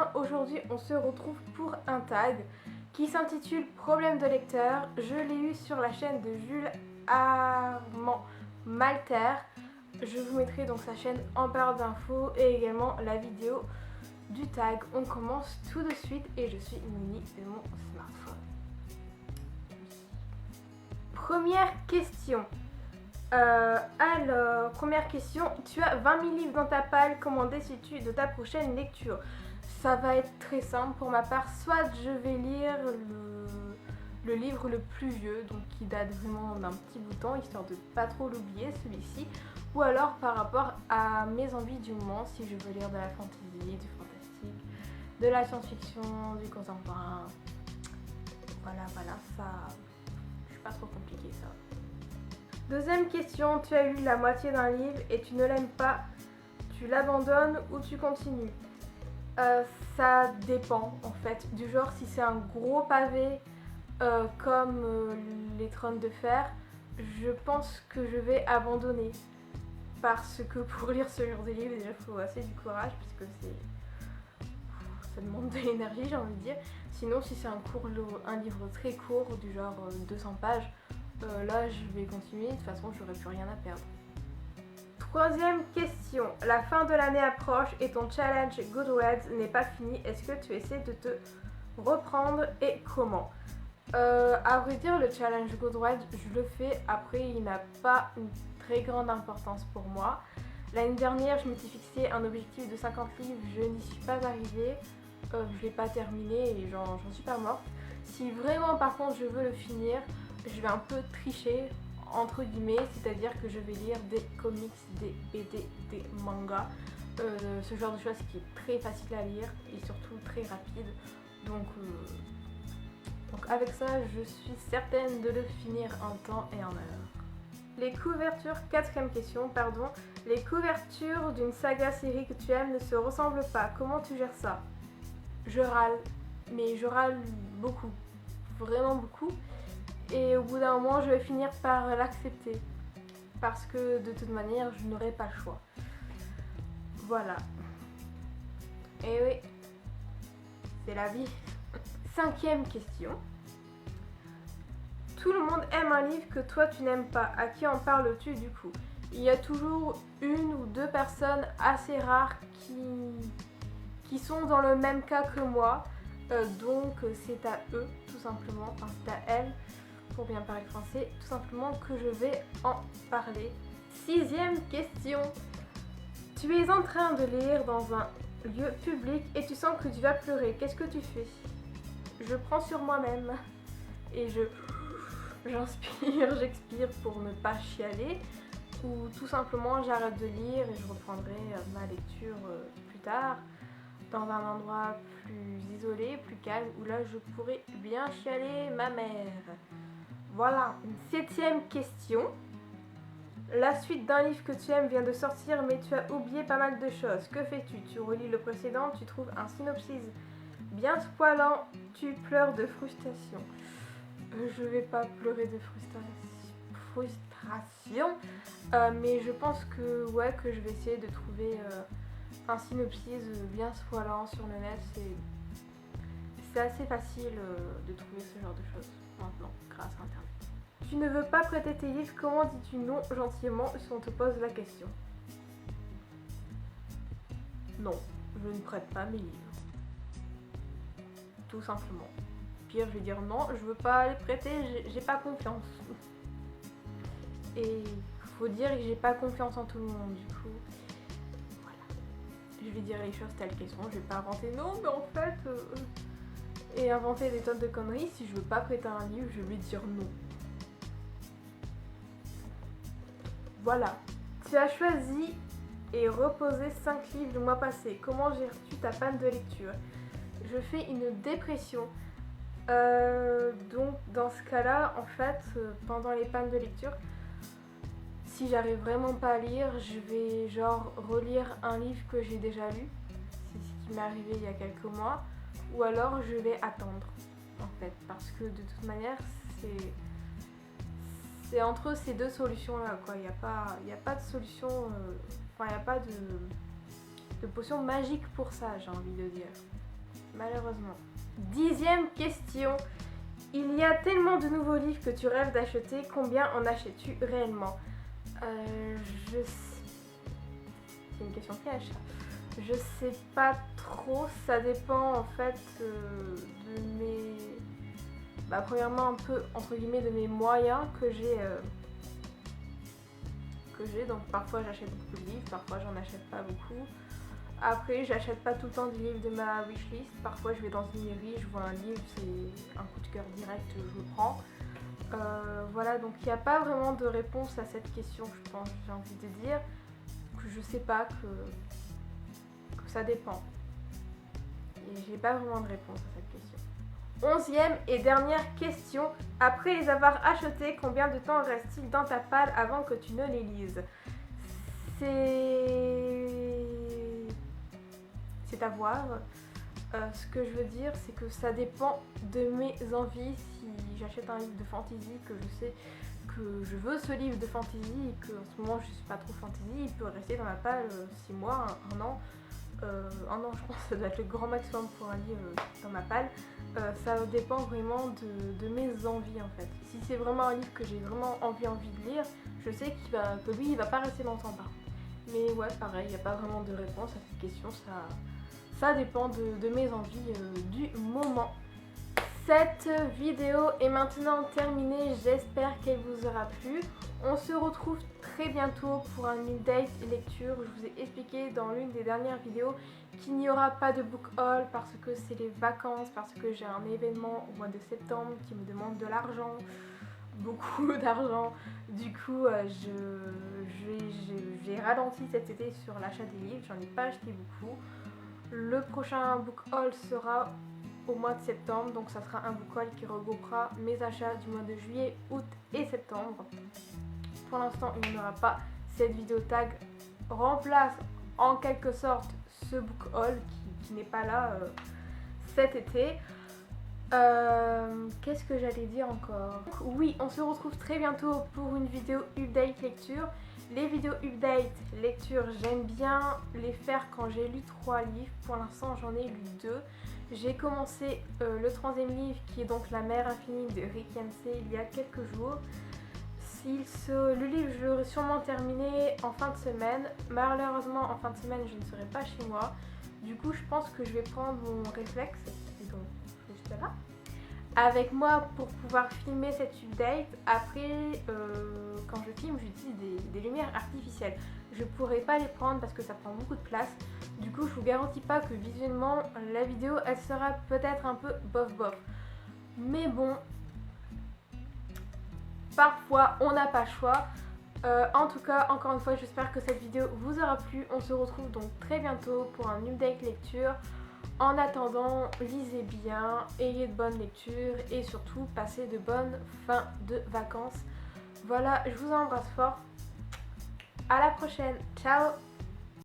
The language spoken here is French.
bien, aujourd'hui on se retrouve pour un tag qui s'intitule Problème de lecteur. Je l'ai eu sur la chaîne de Jules Armand Malter. Je vous mettrai donc sa chaîne en barre d'infos et également la vidéo du tag. On commence tout de suite et je suis munie de mon smartphone. Première question. Alors, première question, tu as 20 000 livres dans ta palle, comment décides-tu de ta prochaine lecture? Ça va être très simple pour ma part, soit je vais lire le livre le plus vieux, donc qui date vraiment d'un petit bout de temps, histoire de pas trop l'oublier celui-ci, ou alors par rapport à mes envies du moment, si je veux lire de la fantasy, du fantastique, de la science-fiction, du contemporain. Voilà, ça, c'est pas trop compliqué ça. Deuxième question, tu as lu la moitié d'un livre et tu ne l'aimes pas, tu l'abandonnes ou tu continues? Ça dépend en fait, du genre si c'est un gros pavé comme les Trônes de Fer, je pense que je vais abandonner. Parce que pour lire ce genre de livre, déjà il faut assez du courage puisque ça demande de l'énergie, j'ai envie de dire. Sinon si c'est un livre très court du genre 200 pages, là je vais continuer, de toute façon j'aurai plus rien à perdre. Troisième question, la fin de l'année approche et ton challenge Goodreads n'est pas fini, est-ce que tu essaies de te reprendre et comment? À vrai dire, le challenge Goodreads, je le fais, après il n'a pas une très grande importance pour moi. L'année dernière, je m'étais fixé un objectif de 50 livres, je n'y suis pas arrivée, je ne l'ai pas terminé et j'en suis pas morte. Si vraiment par contre je veux le finir, je vais un peu tricher entre guillemets, c'est-à-dire que je vais lire des comics, des BD, des mangas, ce genre de choses qui est très facile à lire et surtout très rapide. Donc avec ça, je suis certaine de le finir en temps et en heure. Les couvertures, quatrième question, pardon. Les couvertures d'une saga série que tu aimes ne se ressemblent pas. Comment tu gères ça? Je râle, mais je râle beaucoup, vraiment beaucoup. Et au bout d'un moment, je vais finir par l'accepter. Parce que de toute manière, je n'aurai pas le choix. Voilà. Et oui, c'est la vie. Cinquième question. Tout le monde aime un livre que toi tu n'aimes pas. À qui en parles-tu du coup? Il y a toujours une ou deux personnes assez rares qui sont dans le même cas que moi. Donc c'est à eux tout simplement, enfin c'est à elles, pour bien parler français, tout simplement que je vais en parler. Sixième question. Tu es en train de lire dans un lieu public et tu sens que tu vas pleurer. Qu'est-ce que tu fais? Je prends sur moi-même et j'inspire, j'expire pour ne pas chialer, ou tout simplement j'arrête de lire et je reprendrai ma lecture plus tard dans un endroit plus isolé, plus calme, où là je pourrai bien chialer ma mère. Voilà, une septième question. La suite d'un livre que tu aimes vient de sortir mais tu as oublié pas mal de choses. Que fais-tu? Tu relis le précédent, tu trouves un synopsis bien spoilant, tu pleures de frustration. Je vais pas pleurer de frustration, mais je pense que je vais essayer de trouver un synopsis bien spoilant sur le net. C'est assez facile de trouver ce genre de choses maintenant grâce à internet. Tu ne veux pas prêter tes livres, comment dis-tu non gentiment si on te pose la question? Non, je ne prête pas mes livres. Tout simplement. Pire, je vais dire non, je veux pas les prêter, j'ai pas confiance. Et faut dire que j'ai pas confiance en tout le monde, du coup. Voilà. Je vais dire les choses telles qu'elles sont, je vais pas inventer non, mais en fait. Et inventer des tonnes de conneries. Si je veux pas prêter un livre, je vais dire non. Voilà. Tu as choisi et reposé 5 livres le mois passé. Comment gères-tu ta panne de lecture? Je fais une dépression. Donc dans ce cas-là, en fait, pendant les pannes de lecture, si j'arrive vraiment pas à lire, je vais genre relire un livre que j'ai déjà lu. C'est ce qui m'est arrivé il y a quelques mois. Ou alors je vais attendre, en fait, parce que de toute manière, c'est entre ces deux solutions-là, quoi. Il n'y a pas de solution, il n'y a pas de potion magique pour ça, j'ai envie de dire. malheureusement. 10e question. Il y a tellement de nouveaux livres que tu rêves d'acheter, combien en achètes-tu réellement? Je sais... C'est une question piège. Je sais pas trop, ça dépend en fait de mes... premièrement un peu entre guillemets de mes moyens que j'ai. Donc parfois j'achète beaucoup de livres, parfois j'en achète pas beaucoup. Après j'achète pas tout le temps des livres de ma wishlist, parfois je vais dans une librairie, je vois un livre, c'est un coup de cœur direct, je le prends. Voilà, donc il n'y a pas vraiment de réponse à cette question, je pense, j'ai envie de dire que je sais pas, que ça dépend. Et j'ai pas vraiment de réponse à cette question. 11e et dernière question. Après les avoir achetés, combien de temps reste-t-il dans ta palle avant que tu ne les lises? C'est à voir. Ce que je veux dire, c'est que ça dépend de mes envies. Si j'achète un livre de fantasy, que je sais que je veux ce livre de fantasy et qu'en ce moment je suis pas trop fantasy, il peut rester dans ma palle 6 mois, un an. Un an, je pense que ça doit être le grand maximum pour un livre dans ma palle. Ça dépend vraiment de mes envies en fait. Si c'est vraiment un livre que j'ai vraiment envie de lire, je sais que lui il va pas rester longtemps par contre. Mais ouais, pareil, il n'y a pas vraiment de réponse à cette question, ça dépend de mes envies du moment. Cette vidéo est maintenant terminée, j'espère qu'elle vous aura plu. On se retrouve très bientôt pour un update lecture. Je vous ai expliqué dans l'une des dernières vidéos qu'il n'y aura pas de book haul parce que c'est les vacances, parce que j'ai un événement au mois de septembre qui me demande de l'argent, beaucoup d'argent. Du coup, j'ai ralenti cet été sur l'achat des livres, j'en ai pas acheté beaucoup. Le prochain book haul sera au mois de septembre, donc ça sera un book haul qui regroupera mes achats du mois de juillet, août et septembre. Pour l'instant il n'y en aura pas. Cette vidéo tag remplace en quelque sorte ce book haul qui n'est pas là cet été. Qu'est-ce que j'allais dire encore? Oui, on se retrouve très bientôt pour une vidéo update lecture. Les vidéos update lecture, j'aime bien les faire quand j'ai lu 3 livres. Pour l'instant j'en ai lu 2. J'ai commencé le 3e livre qui est donc La mer infinie de Rick Yancey il y a quelques jours. Le livre je l'aurai sûrement terminé en fin de semaine. Malheureusement en fin de semaine je ne serai pas chez moi. Du coup je pense que je vais prendre mon réflexe, et donc juste là, avec moi pour pouvoir filmer cette update. Après quand je filme j'utilise des lumières artificielles. Je pourrais pas les prendre parce que ça prend beaucoup de place. Du coup je vous garantis pas que visuellement la vidéo elle sera peut-être un peu bof bof. Mais bon, parfois on n'a pas le choix. En tout cas, encore une fois, j'espère que cette vidéo vous aura plu. On se retrouve donc très bientôt pour un update lecture. En attendant, lisez bien, ayez de bonnes lectures et surtout passez de bonnes fins de vacances. Voilà, je vous embrasse fort. À la prochaine. Ciao!